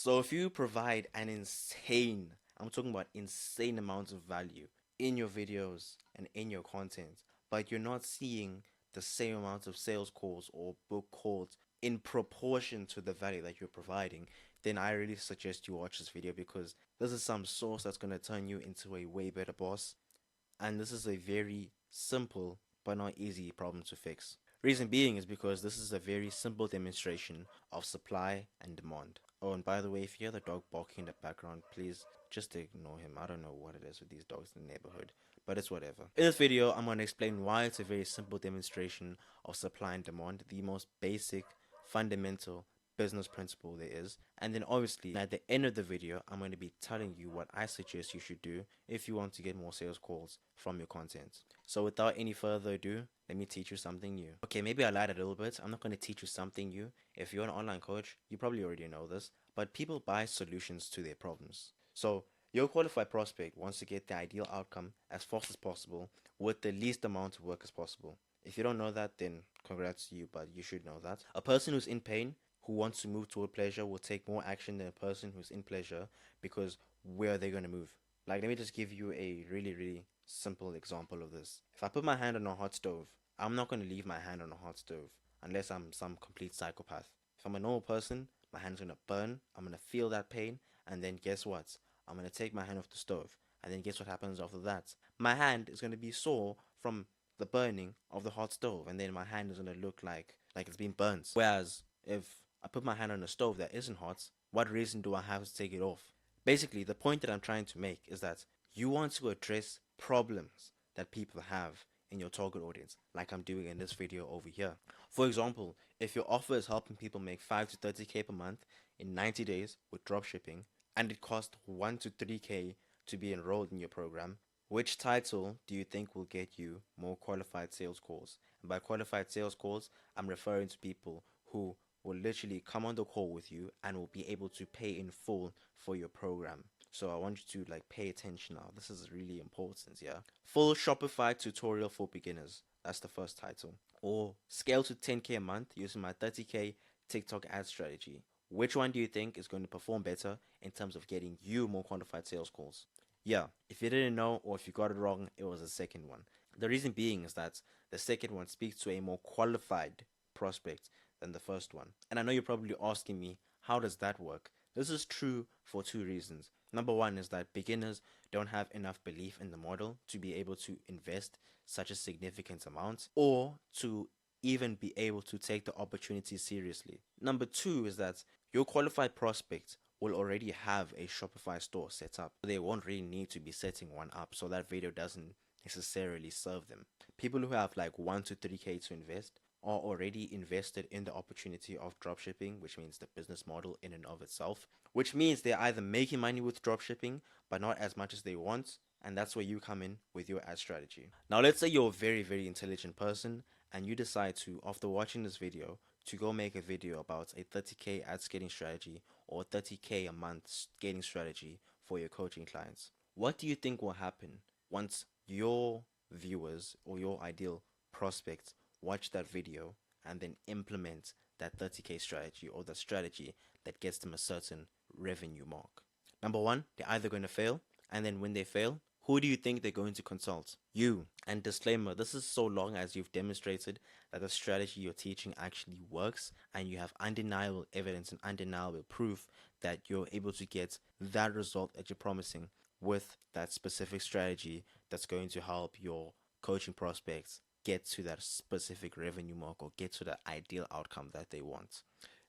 So if you provide an insane, I'm talking about insane amounts of value in your videos and in your content, but you're not seeing the same amount of sales calls or book calls in proportion to the value that you're providing, then I really suggest you watch this video because this is some source that's going to turn you into a way better boss. And this is a very simple but not easy problem to fix. Reason being is because this is a very simple demonstration of supply and demand. Oh, and by the way, if you hear the dog barking in the background, please just ignore him. I don't know what it is with these dogs in the neighborhood, but it's whatever. In this video, I'm going to explain why it's a very simple demonstration of supply and demand, the most basic, fundamental business principle there is. And then obviously at the end of the video, I'm going to be telling you what I suggest you should do if you want to get more sales calls from your content. So without any further ado, let me teach you something new. Okay, maybe I lied a little bit. I'm not going to teach you something new. If you're an online coach, you probably already know this, but people buy solutions to their problems. So your qualified prospect wants to get the ideal outcome as fast as possible with the least amount of work as possible. If you don't know that, then congrats to you, but you should know that. A person who's in pain, who wants to move toward pleasure, will take more action than a person who's in pleasure, because where are they going to move? Like, let me just give you a really simple example of this. If I put my hand on a hot stove, I'm not going to leave my hand on a hot stove unless I'm some complete psychopath. If I'm a normal person, my hand's going to burn, I'm going to feel that pain, and then guess what? I'm going to take my hand off the stove, and then guess what happens after that? My hand is going to be sore from the burning of the hot stove, and then my hand is going to look like it's been burnt. Whereas if I put my hand on a stove that isn't hot, what reason do I have to take it off? Basically, the point that I'm trying to make is that you want to address problems that people have in your target audience, like I'm doing in this video over here. For example, if your offer is helping people make 5 to 30k per month in 90 days with dropshipping, and it costs 1 to 3k to be enrolled in your program, which title do you think will get you more qualified sales calls? And by qualified sales calls, I'm referring to people who will literally come on the call with you and will be able to pay in full for your program. So I want you to pay attention now. This is really important, yeah. Full Shopify tutorial for beginners. That's the first title. Or scale to 10k a month using my 30k TikTok ad strategy. Which one do you think is going to perform better in terms of getting you more qualified sales calls? Yeah, if you didn't know or if you got it wrong, it was the second one. The reason being is that the second one speaks to a more qualified prospect than the first one. And I know you're probably asking me, how does that work? This is true for two reasons. Number one is that beginners don't have enough belief in the model to be able to invest such a significant amount or to even be able to take the opportunity seriously. Number two is that your qualified prospect will already have a Shopify store set up. They won't really need to be setting one up, so that video doesn't necessarily serve them. People who have 1 to 3k to invest are already invested in the opportunity of dropshipping, which means the business model in and of itself, which means they're either making money with dropshipping but not as much as they want, and that's where you come in with your ad strategy. Now let's say you're a very intelligent person and you decide to, after watching this video, to go make a video about a 30k ad scaling strategy or 30k a month scaling strategy for your coaching clients. What do you think will happen once your viewers or your ideal prospects watch that video and then implement that 30k strategy or the strategy that gets them a certain revenue mark? Number one, they're either going to fail, and then when they fail, who do you think they're going to consult? You. And disclaimer, this is so long as you've demonstrated that the strategy you're teaching actually works and you have undeniable evidence and undeniable proof that you're able to get that result that you're promising with that specific strategy that's going to help your coaching prospects get to that specific revenue mark or get to the ideal outcome that they want.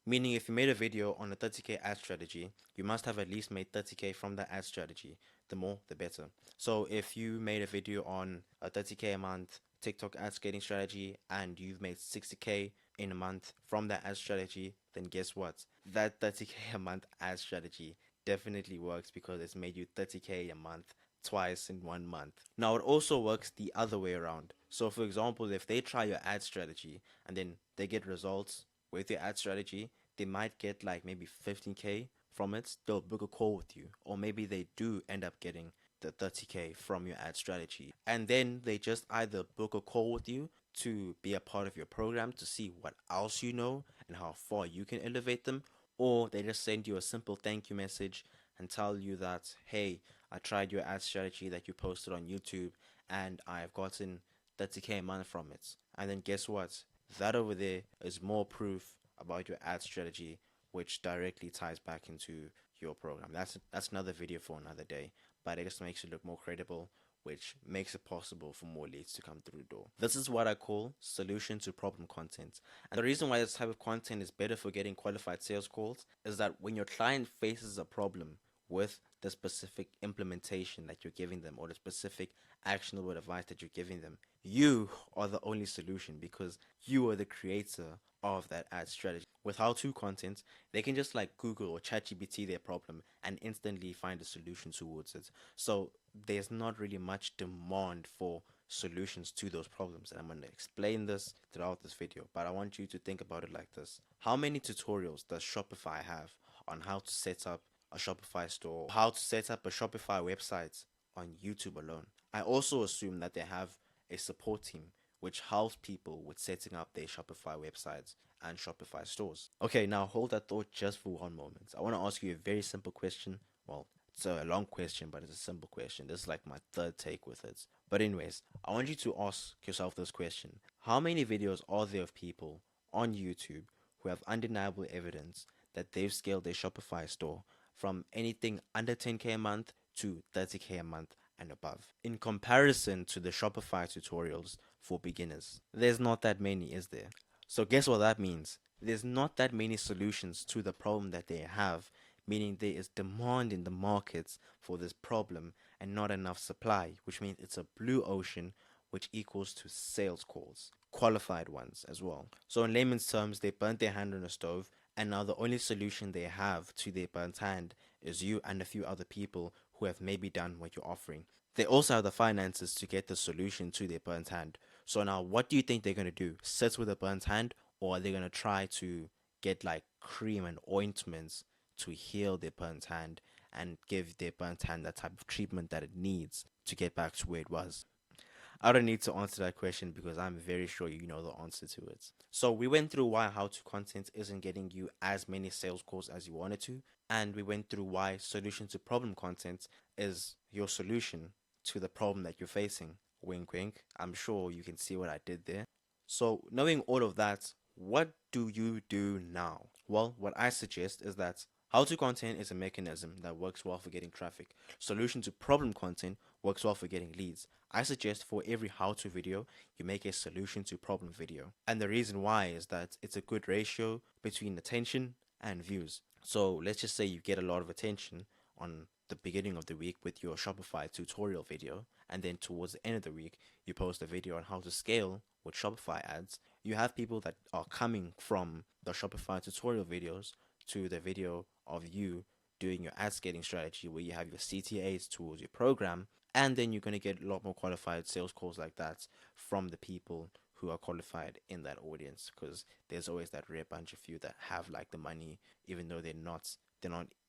Meaning if you made a video on a 30k ad strategy, you must have at least made 30k from that ad strategy. The more, the better. So if you made a video on a 30k a month TikTok ad scaling strategy and you've made 60k in a month from that ad strategy, then guess what? That 30k a month ad strategy definitely works because it's made you 30k a month twice in 1 month. Now it also works the other way around. So for example, if they try your ad strategy and then they get results with your ad strategy, they might get maybe 15k from it. They'll book a call with you, or maybe they do end up getting the 30k from your ad strategy, and then they just either book a call with you to be a part of your program to see what else you know and how far you can elevate them, or they just send you a simple thank you message and tell you that, hey, I tried your ad strategy that you posted on YouTube and I've gotten 30K a month from it. And then guess what? That over there is more proof about your ad strategy, which directly ties back into your program. That's another video for another day, but it just makes it look more credible, which makes it possible for more leads to come through the door. This is what I call solution to problem content. And the reason why this type of content is better for getting qualified sales calls is that when your client faces a problem with the specific implementation that you're giving them or the specific actionable advice that you're giving them, you are the only solution because you are the creator of that ad strategy. With how-to content, they can just like Google or ChatGPT their problem and instantly find a solution towards it. So there's not really much demand for solutions to those problems. And I'm going to explain this throughout this video, but I want you to think about it like this. How many tutorials does Shopify have on how to set up a Shopify store, how to set up a Shopify website on YouTube alone? I also assume that they have a support team which helps people with setting up their Shopify websites and Shopify stores. Okay, now hold that thought just for one moment. I want to ask you a very simple question. Well, it's a long question, but it's a simple question. This is like my third take with it. But anyways, I want you to ask yourself this question. How many videos are there of people on YouTube who have undeniable evidence that they've scaled their Shopify store from anything under 10K a month to 30K a month and above? In comparison to the Shopify tutorials for beginners, there's not that many, is there? So guess what that means? There's not that many solutions to the problem that they have, meaning there is demand in the markets for this problem and not enough supply, which means it's a blue ocean, which equals to sales calls, qualified ones as well. So in layman's terms, they burnt their hand on a stove, and now the only solution they have to their burnt hand is you and a few other people who have maybe done what you're offering. They also have the finances to get the solution to their burnt hand. So now what do you think they're going to do? Sit with a burnt hand, or are they going to try to get like cream and ointments to heal their burnt hand and give their burnt hand that type of treatment that it needs to get back to where it was? I don't need to answer that question because I'm very sure you know the answer to it. So we went through why how-to content isn't getting you as many sales calls as you wanted to, and we went through why solution to problem content is your solution to the problem that you're facing. Wink, wink. I'm sure you can see what I did there. So knowing all of that, what do you do now? Well, what I suggest is that how-to content is a mechanism that works well for getting traffic. Solution to problem content works well for getting leads. I suggest for every how-to video, you make a solution to problem video. And the reason why is that it's a good ratio between attention and views. So let's just say you get a lot of attention on the beginning of the week with your Shopify tutorial video, and then towards the end of the week, you post a video on how to scale with Shopify ads. You have people that are coming from the Shopify tutorial videos to the video of you doing your ad scaling strategy where you have your CTAs towards your program, and then you're going to get a lot more qualified sales calls like that from the people who are qualified in that audience, because there's always that rare bunch of you that have like the money even though they're not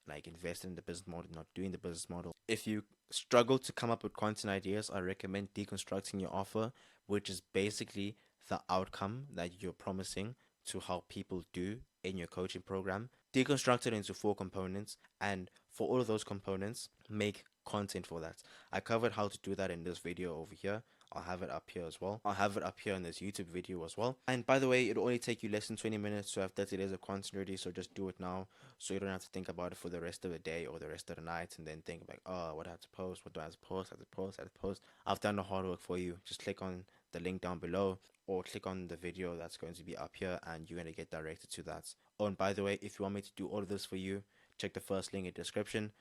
like invested in the business model, not doing the business model. If you struggle to come up with content ideas, I recommend deconstructing your offer, which is basically the outcome that you're promising to help people do in your coaching program. Deconstruct it into 4 components, and for all of those components, make content for that. I covered how to do that in this video over here. I'll have it up here as well. I'll have it up here in this YouTube video as well. And by the way, it'll only take you less than 20 minutes to have 30 days of content ready, so just do it now so you don't have to think about it for the rest of the day or the rest of the night and then think like, oh, what do I have to post? What do I have to post? I have to post, I have to post. I've done the hard work for you. Just click on the link down below or click on the video that's going to be up here and you're going to get directed to that. Oh, and by the way, if you want me to do all of this for you, check the first link in the description.